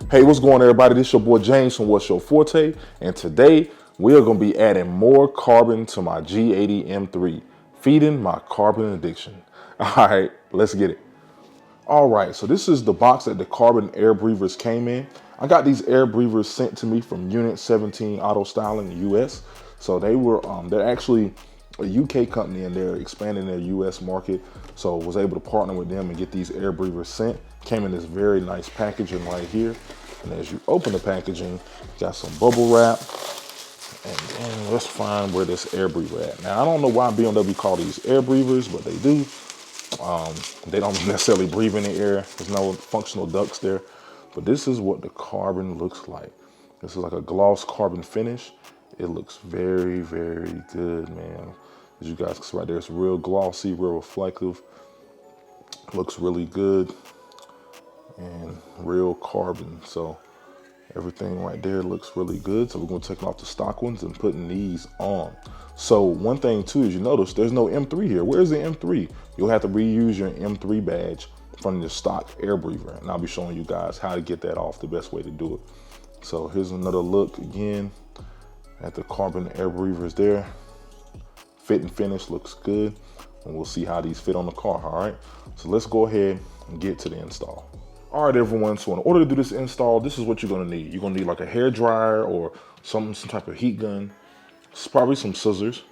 Hey, what's going on, everybody? This is your boy James from What's Your Forte, and today we are going to be adding more carbon to my G80 M3, feeding my carbon addiction. All right, let's get it. All right, so this is the box that the carbon air breathers came in. I got these air breathers sent to me from Unit17 Auto Styling US. So they're actually a UK company and they're expanding their US market. So was able to partner with them and get these air breathers sent. Came in this very nice packaging right here. And as you open the packaging, got some bubble wrap. And then let's find where this air breather at. Now, I don't know why BMW call these air breathers, but they do. They don't necessarily breathe in the air. There's no functional ducts there. But this is what the carbon looks like. This is like a gloss carbon finish. It looks very, very good, man. As you guys can see right there, it's real glossy, real reflective. Looks really good. And real carbon, so everything right there looks really good. So we're going to take off the stock ones and putting these on. So one thing too is, you notice there's no M3 here. Where's the M3? You'll have to reuse your M3 badge from the stock air breather, and I'll be showing you guys how to get that off, the best way to do it. So here's another look again at the carbon air breathers there. Fit and finish looks good, and we'll see how these fit on the car. All right, so let's go ahead and get to the install. All right, everyone, so in order to do this install, this is what you're gonna need. You're gonna need like a hair dryer or some type of heat gun, probably some scissors.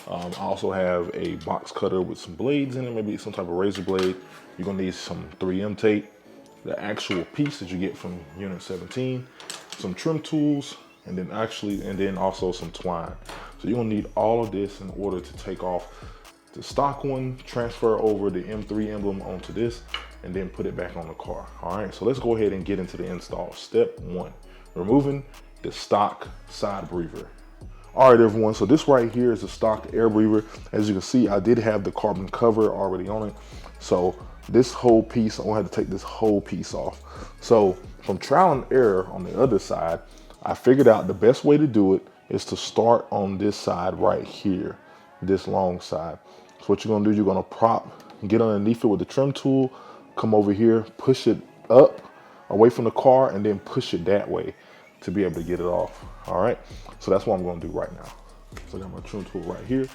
I also have a box cutter with some blades in it, maybe some type of razor blade. You're gonna need some 3M tape, the actual piece that you get from Unit17, some trim tools, and then also some twine. So you're gonna need all of this in order to take off the stock one, transfer over the M3 emblem onto this, and then put it back on the car. All right, so let's go ahead and get into the install. Step one, removing the stock side breather. All right, everyone, so this right here is a stock air breather. As you can see, I did have the carbon cover already on it. So this whole piece, I'm gonna have to take this whole piece off. So from trial and error on the other side, I figured out the best way to do it is to start on this side right here, this long side. So what you're gonna do, you're gonna get underneath it with the trim tool, come over here, push it up away from the car, and then push it that way to be able to get it off. All right, so that's what I'm gonna do right now. So I got my trim tool right here,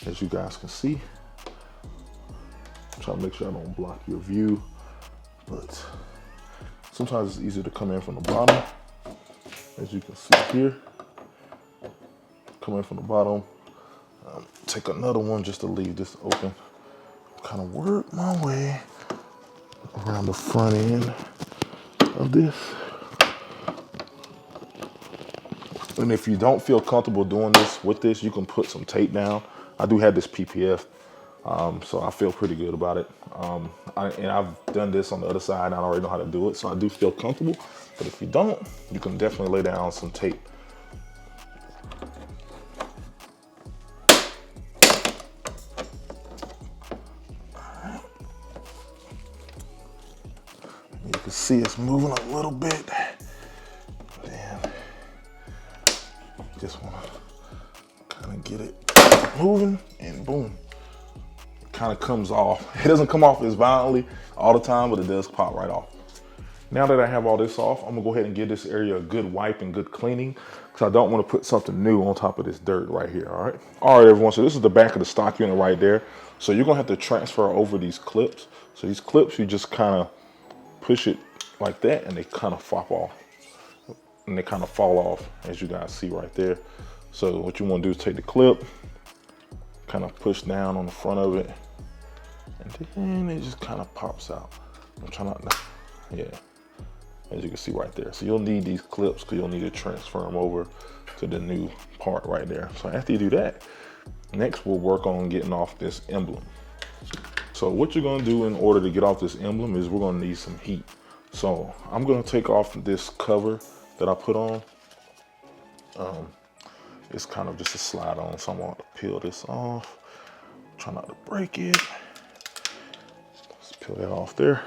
as you guys can see. Try to make sure I don't block your view, but sometimes it's easier to come in from the bottom. As you can see here, come in from the bottom. Take another one just to leave this open. Kind of work my way around the front end of this. And if you don't feel comfortable doing this with this, you can put some tape down. I do have this PPF, so I feel pretty good about it. And I've done this on the other side, and I already know how to do it, so I do feel comfortable. But if you don't, you can definitely lay down some tape. You can see it's moving a little bit. Then just want to kind of get it moving, and boom, it kind of comes off. It doesn't come off as violently all the time, but it does pop right off. Now that I have all this off, I'm gonna go ahead and give this area a good wipe and good cleaning, because I don't want to put something new on top of this dirt right here. All right, everyone, so this is the back of the stock unit right there. So you're gonna have to transfer over these clips. So these clips, you just kind of push it like that, and they kind of flop off, and they kind of fall off, as you guys see right there. So what you want to do is take the clip, kind of push down on the front of it, and then it just kind of pops out. I'm trying not to, yeah, as you can see right there. So you'll need these clips, because you'll need to transfer them over to the new part right there. So after you do that, Next, we'll work on getting off this emblem. So what you're gonna do in order to get off this emblem is we're gonna need some heat. So I'm gonna take off this cover that I put on. It's kind of just a slide on, so I'm gonna peel this off. Try not to break it. Let's peel that off there.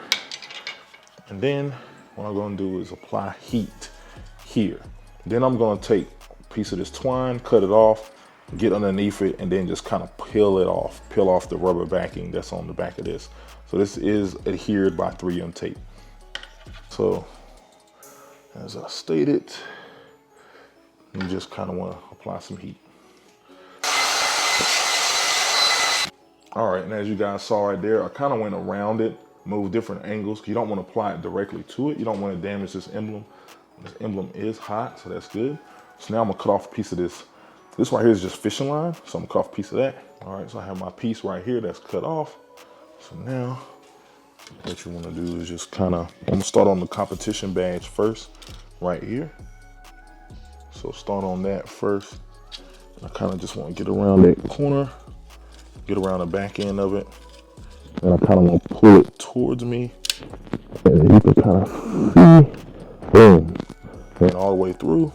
And then what I'm gonna do is apply heat here. Then I'm gonna take a piece of this twine, cut it off, get underneath it, and then just kind of peel it off, peel off the rubber backing that's on the back of this. So this is adhered by 3M tape. So as I stated, you just kind of want to apply some heat. All right, and as you guys saw right there, I kind of went around it, moved different angles. You don't want to apply it directly to it. You don't want to damage this emblem. This emblem is hot, so that's good. So now I'm gonna cut off a piece of this. This right here is just fishing line, so I'm gonna cut off a piece of that. All right, so I have my piece right here that's cut off. So now what you wanna do is just kind of, I'm gonna start on the competition badge first, right here. So start on that first. I kind of just want to get around that corner, get around the back end of it, and I kind of want to pull it towards me. And you can kind of see, boom, and all the way through,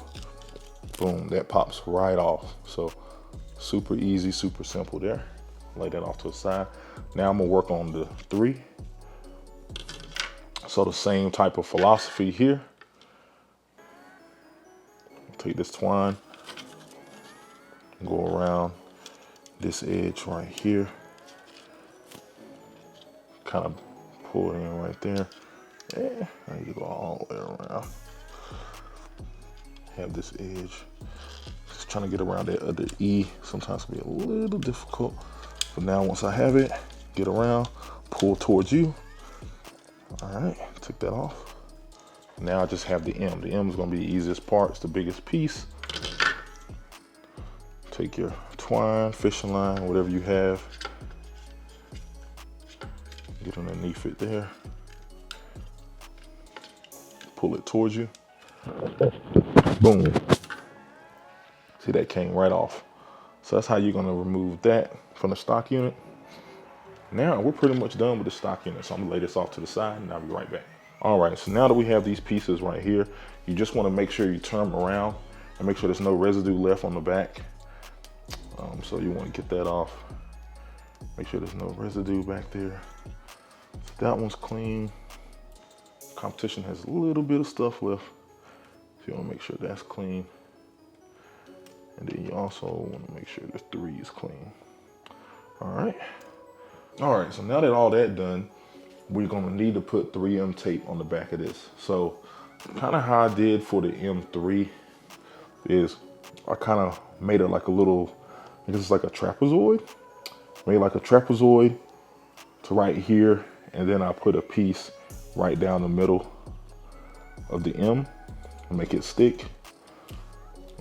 boom, that pops right off. So super easy, super simple there. Lay that off to the side. Now I'm gonna work on the 3. So the same type of philosophy here. Take this twine, go around this edge right here, kind of pull it in right there. Yeah, and you go all the way around. Have this edge. Just trying to get around that other E. Sometimes it can be a little difficult. But now once I have it, get around, pull towards you. All right, take that off. Now I just have the M. The M is gonna be the easiest part, it's the biggest piece. Take your twine, fishing line, whatever you have. Get underneath it there. Pull it towards you. Boom. See, that came right off. So that's how you're gonna remove that from the stock unit. Now we're pretty much done with the stock unit. So I'm gonna lay this off to the side and I'll be right back. All right, so now that we have these pieces right here, you just wanna make sure you turn them around and make sure there's no residue left on the back. So you wanna get that off. Make sure there's no residue back there. So that one's clean. Competition has a little bit of stuff left. So you wanna make sure that's clean. And then you also wanna make sure the 3 is clean. All right. All right, so now that all that done, we're gonna need to put 3M tape on the back of this. So kind of how I did for the M3 is I kind of made it like a little, I guess it's like a trapezoid. Made like a trapezoid to right here, and then I put a piece right down the middle of the M and make it stick.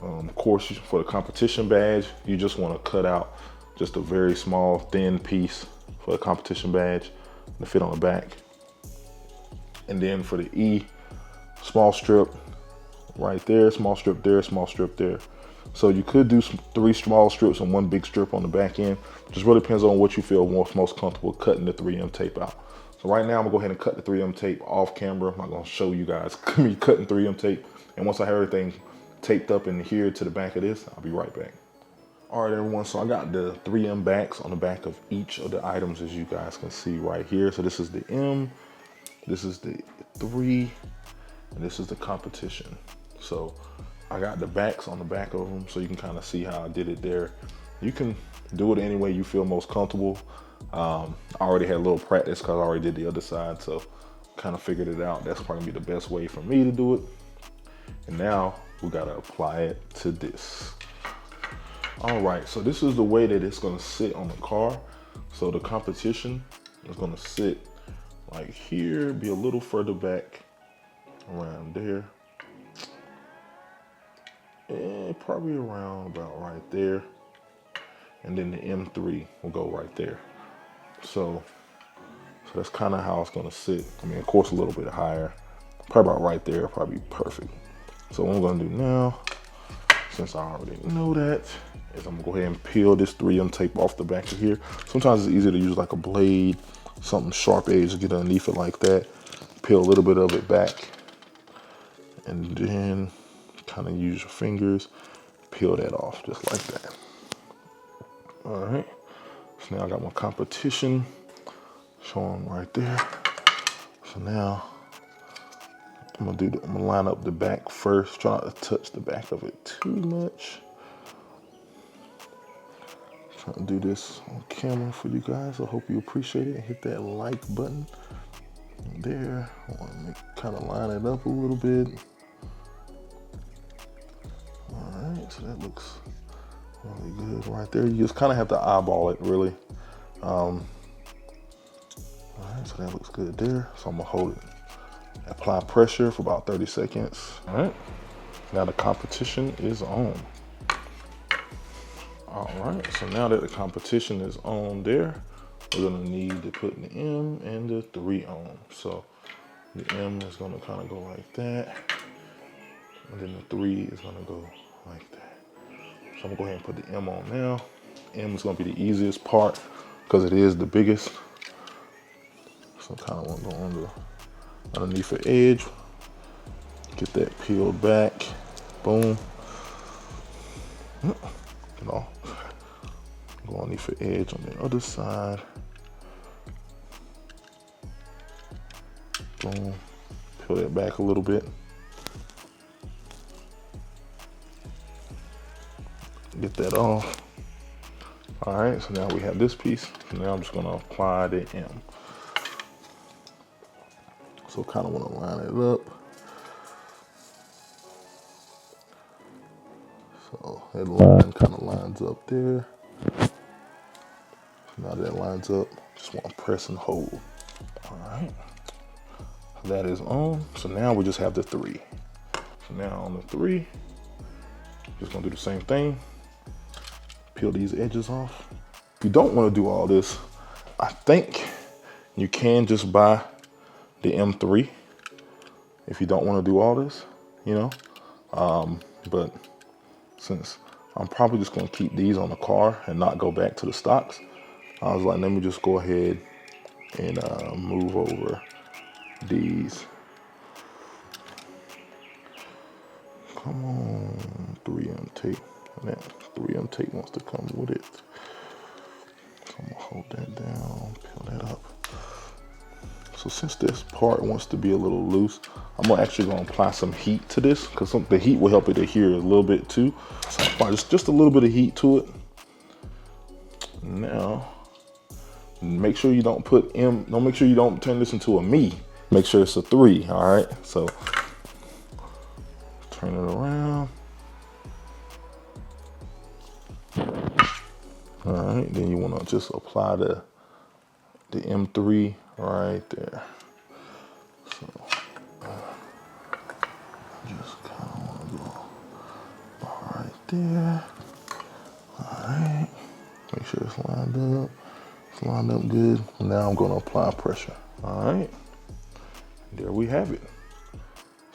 Of course, for the competition badge, you just want to cut out just a very small, thin piece for the competition badge to fit on the back. And then for the E, small strip right there, small strip there, small strip there. So you could do 3 small strips and 1 big strip on the back end. Just really depends on what you feel most comfortable cutting the 3M tape out. So right now I'm gonna go ahead and cut the 3M tape off camera. I'm not gonna show you guys me cutting 3M tape. And once I have everything taped up in here to the back of this, I'll be right back. All right, everyone, so I got the 3M backs on the back of each of the items, as you guys can see right here. So this is the M, this is the 3, and this is the competition. So I got the backs on the back of them, so you can kind of see how I did it there. You can do it any way you feel most comfortable. I already had a little practice because I already did the other side, so kind of figured it out. That's probably the best way for me to do it. And now we gotta apply it to this. All right, so this is the way that it's gonna sit on the car. So the competition is gonna sit like here, be a little further back around there. And probably around about right there. And then the M3 will go right there. So that's kind of how it's gonna sit. I mean, of course, a little bit higher. Probably about right there, probably perfect. So what I'm gonna do now, since I already know that, is I'm gonna go ahead and peel this 3M tape off the back of here. Sometimes it's easier to use like a blade, something sharp edge to get underneath it like that. Peel a little bit of it back, and then kind of use your fingers, peel that off just like that. All right, so now I got my competition showing right there. So now I'm gonna line up the back first. Try not to touch the back of it too much. Trying to do this on camera for you guys. I hope you appreciate it. Hit that like button there. I want to kind of line it up a little bit. All right, so that looks really good right there. You just kind of have to eyeball it really. All right, so that looks good there. So I'm gonna hold it, apply pressure for about 30 seconds. All right, now the competition is on. All right, so now that the competition is on there, we're gonna need to put the M and the 3 on. So the M is gonna kind of go like that, and then the 3 is gonna go like that. So I'm gonna go ahead and put the M on now. M is gonna be the easiest part because it is the biggest. So I kind of want to go on the underneath the edge, get that peeled back, boom. You know, go underneath the edge on the other side, boom. Peel that back a little bit. Get that off. All right, so now we have this piece. So now I'm just gonna apply the M. So kind of want to line it up. So that line kind of lines up there. So now that lines up, just want to press and hold. All right, that is on. So now we just have the 3. So now on the 3, just gonna do the same thing. Peel these edges off. If you don't want to do all this, I think you can just buy the M3 if you don't want to do all this, you know. But since I'm probably just going to keep these on the car and not go back to the stocks, I was like, let me just go ahead and move over these. Come on, 3M tape. And that 3M tape wants to come with it. So I'm gonna hold that down, peel that up. So since this part wants to be a little loose, I'm actually gonna apply some heat to this because the heat will help it adhere a little bit too. So I'll apply just a little bit of heat to it. Now, make sure you don't put M, don't make sure you don't turn this into a me. Make sure it's a 3, all right? So turn it around. All right, then you wanna just apply the M3 right there. So just kind of want to go right there. All right, make sure it's lined up. It's lined up good. Now I'm going to apply pressure. All right, there we have it.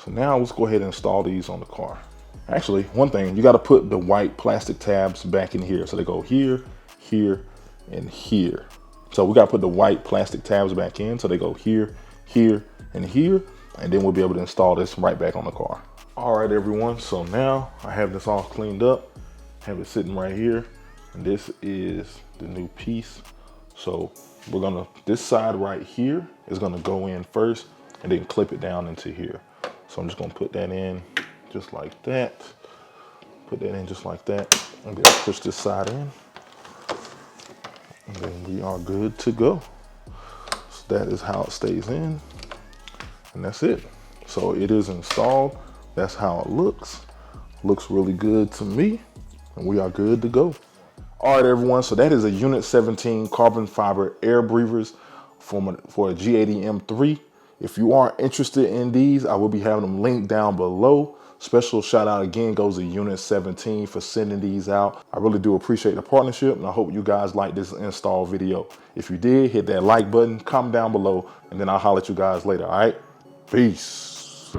So now let's go ahead and install these on the car. Actually, one thing, you got to put the white plastic tabs back in here. So they go here, here, and here. So we got to put the white plastic tabs back in. So they go here, here, and here. And then we'll be able to install this right back on the car. All right, everyone. So now I have this all cleaned up. Have it sitting right here. And this is the new piece. So we're going to, this side right here is going to go in first and then clip it down into here. So I'm just going to put that in just like that. Put that in just like that. And then push this side in. And then we are good to go. So that is how it stays in. And that's it. So it is installed. That's how it looks. Looks really good to me. And we are good to go. All right, everyone. So that is a Unit 17 carbon fiber air breathers for a G80 M3. If you are interested in these, I will be having them linked down below. Special shout out again goes to Unit 17 for sending these out. I really do appreciate the partnership, and I hope you guys like this install video. If you did, hit that like button, comment down below, and then I'll holler at you guys later, all right? Peace.